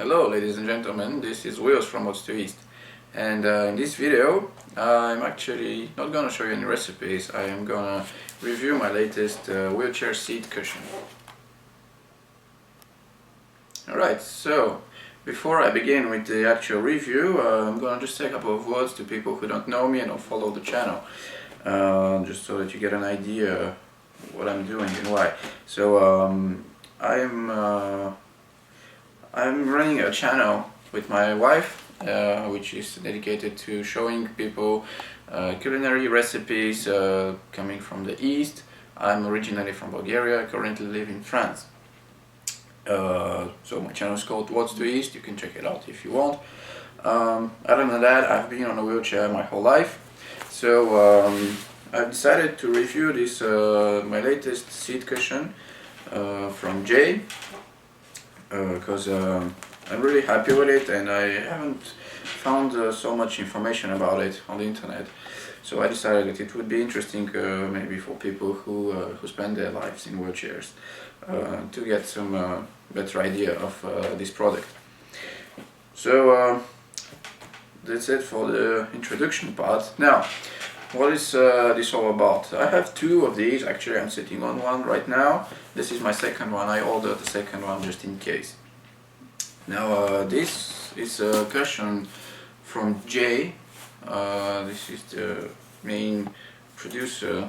Hello ladies and gentlemen, this is Wheels from West to East, and in this video I'm actually not gonna show you any recipes. I am gonna review my latest wheelchair seat cushion. Alright, so before I begin with the actual review, I'm gonna just say a couple of words to people who don't know me and don't follow the channel, just so that you get an idea what I'm doing and why. So I'm running a channel with my wife, which is dedicated to showing people culinary recipes coming from the East. I'm originally from Bulgaria, currently live in France. So my channel is called What's to East, you can check it out if you want. Other than that, I've been on a wheelchair my whole life. So I've decided to review this my latest seat cushion from Jay, because I'm really happy with it and I haven't found so much information about it on the internet. So I decided that it would be interesting maybe for people who spend their lives in wheelchairs to get some better idea of this product. So that's it for the introduction part. Now, what is this all about? I have two of these. Actually, I'm sitting on one right now. This is my second one. I ordered the second one just in case. Now this is a cushion from Jay. This is the main producer,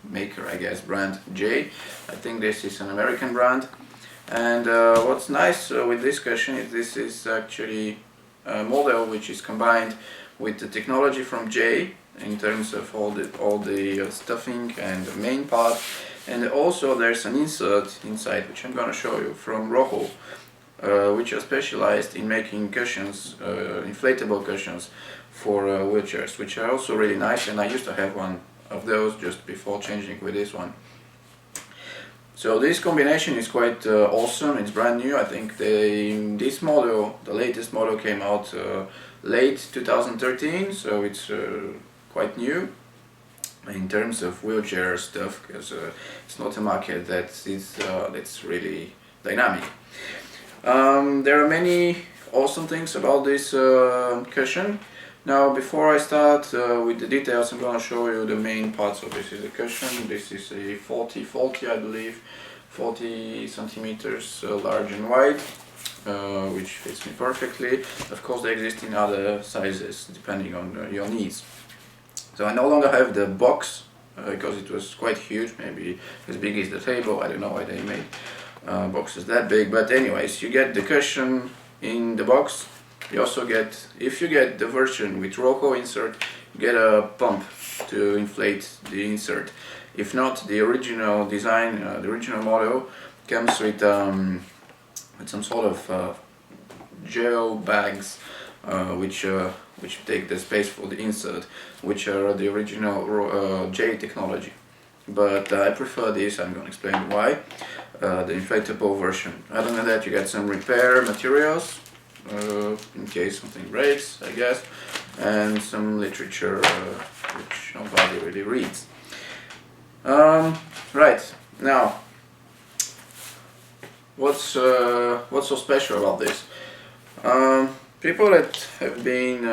maker, I guess, brand Jay. I think this is an American brand. And what's nice with this cushion is this is actually a model which is combined with the technology from Jay in terms of all the stuffing and the main part, and also there's an insert inside which I'm gonna show you from Jay-Roho, which are specialized in making cushions, inflatable cushions for wheelchairs, which are also really nice, and I used to have one of those just before changing with this one. So this combination is quite awesome. It's brand new. I think this model, the latest model, came out late 2013, so it's quite new in terms of wheelchair stuff, because it's not a market that's really dynamic. There are many awesome things about this cushion. Now, before I start with the details, I'm going to show you the main parts. So this is a cushion. This is a 40-40, I believe, 40 centimeters large and wide, which fits me perfectly. Of course, they exist in other sizes depending on your needs. So I no longer have the box because it was quite huge, maybe as big as the table. I don't know why they made boxes that big, but anyways, you get the cushion in the box. You also get, if you get the version with Jay-Roho insert, you get a pump to inflate the insert. If not, the original design, the original model comes with some sort of gel bags which take the space for the insert, which are the original J technology. But I prefer this. I'm going to explain why. The inflatable version. Other than that, you get some repair materials in case something breaks, I guess, and some literature which nobody really reads. Right, now, what's so special about this? People that have been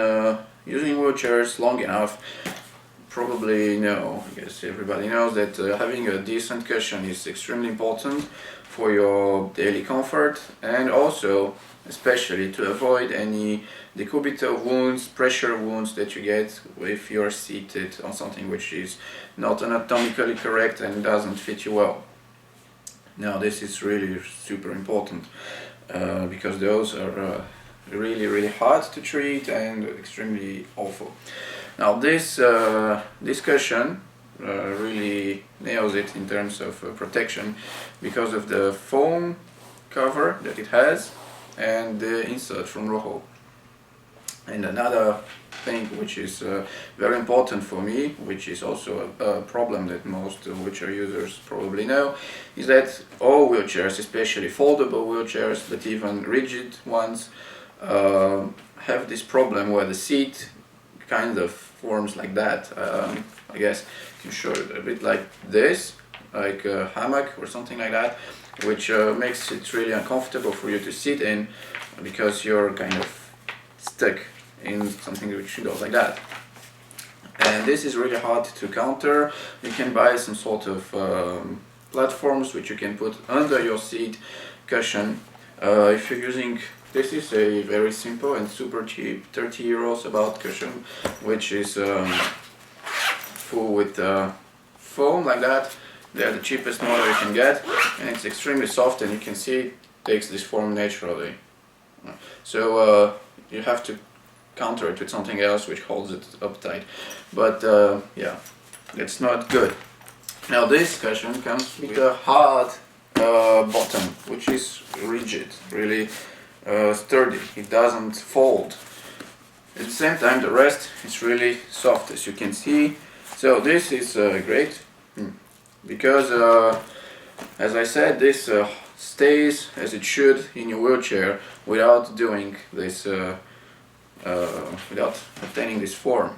using wheelchairs long enough probably know, I guess everybody knows, that having a decent cushion is extremely important for your daily comfort, and also especially to avoid any decubital wounds, pressure wounds that you get if you're seated on something which is not anatomically correct and doesn't fit you well. Now this is really super important because those are really hard to treat and extremely awful. Now this cushion really nails it in terms of protection because of the foam cover that it has and the insert from Jay-Roho. And another thing which is very important for me, which is also a problem that most wheelchair users probably know, is that all wheelchairs, especially foldable wheelchairs, but even rigid ones, have this problem where the seat kind of forms like that. I guess I can show you a bit like this, like a hammock or something like that, which makes it really uncomfortable for you to sit in because you're kind of stuck in something which goes like that. And this is really hard to counter. You can buy some sort of platforms which you can put under your seat cushion. If you're using, this is a very simple and super cheap, 30 euros about cushion, which is full with foam like that. They're the cheapest model you can get, and it's extremely soft, and you can see it takes this form naturally. So you have to counter it with something else which holds it up tight. But yeah, it's not good. Now this cushion comes with a hard bottom, which is rigid, really sturdy. It doesn't fold. At the same time, the rest is really soft, as you can see. So this is great because, as I said, this stays as it should in your wheelchair without doing this, without obtaining this form.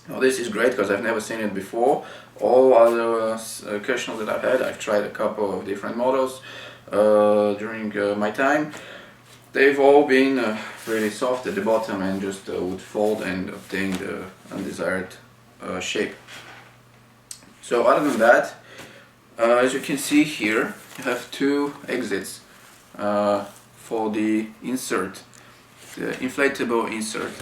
Now this is great because I've never seen it before. All other cushions that I've had, I've tried a couple of different models during my time. They've all been really soft at the bottom and just would fold and obtain the undesired shape. So other than that, as you can see here, you have two exits for the insert, the inflatable insert.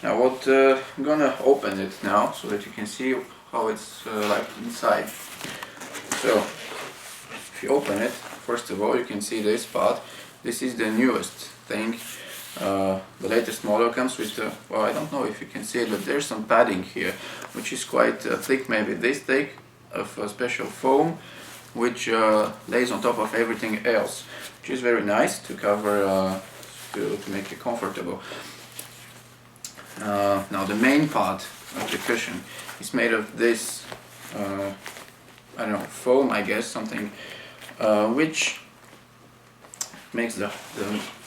Now what, I'm gonna open it now so that you can see how it's like inside. So if you open it, first of all you can see this part. This is the newest thing. The latest model comes with, well, I don't know if you can see it, but there's some padding here, which is quite thick, maybe this thick, of a special foam, which lays on top of everything else, which is very nice to cover, to make it comfortable. Now the main part of the cushion is made of this, I don't know, foam, I guess, something, which makes the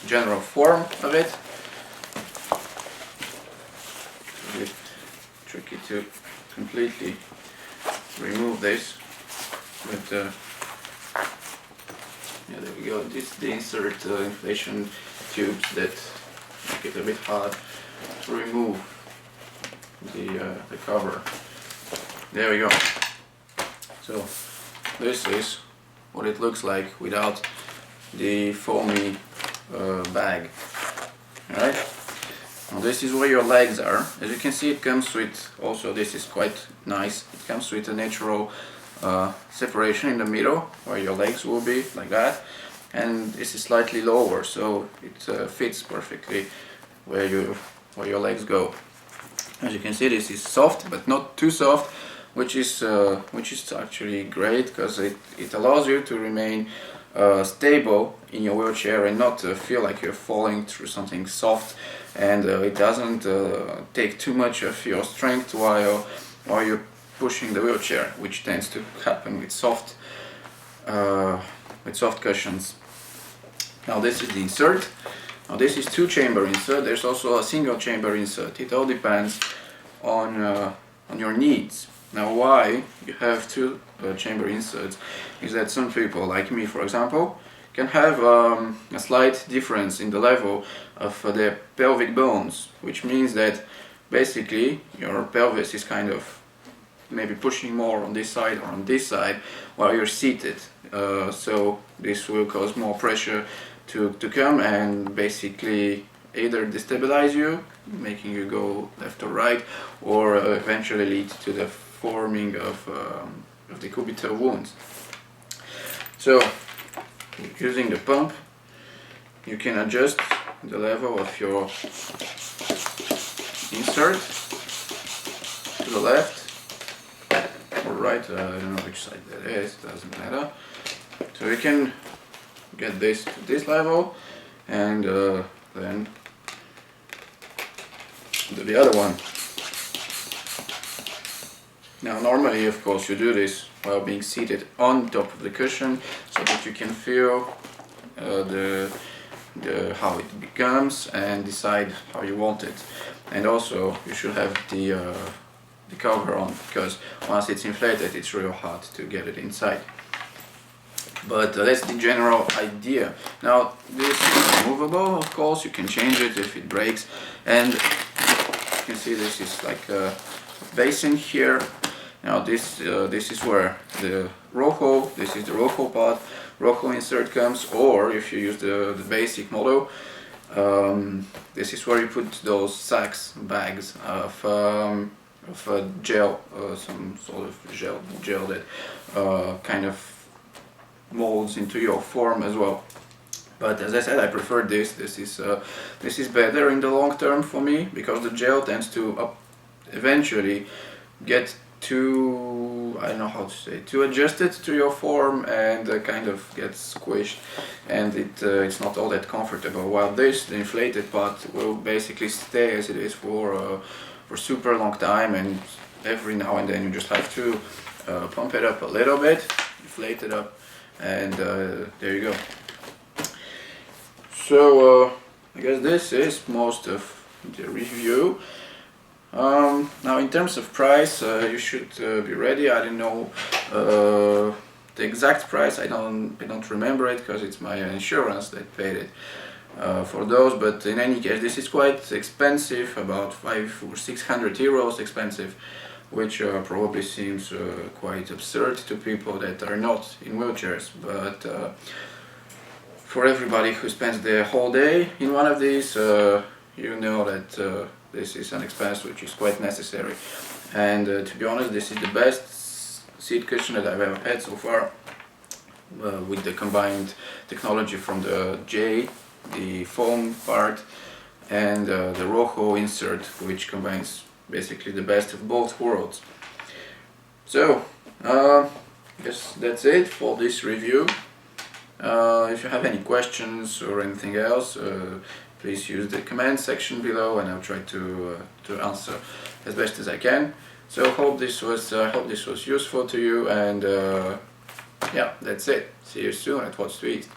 general form of it. It's a bit tricky to completely remove this, but yeah, there we go. This is the insert inflation tubes that make it a bit hard to remove the cover. There we go. So this is what it looks like without the foamy bag. Alright, now this is where your legs are. As you can see, it comes with, also this is quite nice, it comes with a natural separation in the middle where your legs will be, like that, and this is slightly lower, so it fits perfectly where your legs go. As you can see, this is soft but not too soft, which is actually great because it allows you to remain stable in your wheelchair and not feel like you're falling through something soft, and it doesn't take too much of your strength while you're pushing the wheelchair, which tends to happen with soft cushions. Now this is the insert. Now this is two-chamber insert. There's also a single-chamber insert. It all depends on your needs. Now why you have two chamber inserts is that some people, like me for example, can have a slight difference in the level of their pelvic bones, which means that basically your pelvis is kind of maybe pushing more on this side or on this side while you're seated. So this will cause more pressure to come and basically either destabilize you, making you go left or right, or eventually lead to the forming of the cubital wounds. So using the pump you can adjust the level of your insert to the left or right, I don't know which side that is, doesn't matter. So you can get this to this level and then do the other one. Now normally, of course, you do this while being seated on top of the cushion so that you can feel how it becomes and decide how you want it. And also you should have the cover on, because once it's inflated it's real hard to get it inside. but that's the general idea. Now this is removable, of course, you can change it if it breaks, and you can see this is like a basin here. Now this is where the Jay-Roho, this is the Jay-Roho part, Jay-Roho insert comes, or if you use the basic model, this is where you put those bags of gel, some sort of gel that kind of molds into your form as well. But as I said, I prefer this. This is better in the long term for me, because the gel tends to eventually get too, I don't know how to say, too adjusted to your form, and kind of gets squished, and it's not all that comfortable. While this, the inflated part, will basically stay as it is for super long time, and every now and then you just have to pump it up a little bit, inflate it up, and there you go. So I guess this is most of the review. Now in terms of price, you should be ready. I don't know the exact price. I don't remember it, because it's my insurance that paid it for those. But in any case, this is quite expensive, about 500 or 600 euros expensive, which probably seems quite absurd to people that are not in wheelchairs. But for everybody who spends their whole day in one of these, you know that this is an expense which is quite necessary. And to be honest, this is the best seat cushion that I've ever had so far, with the combined technology from the the foam part, and the Jay-Roho insert, which combines basically the best of both worlds. So I guess that's it for this review. If you have any questions or anything else, please use the comment section below, and I'll try to answer as best as I can. So hope this was useful to you, and yeah, that's it. See you soon at What's to Eat.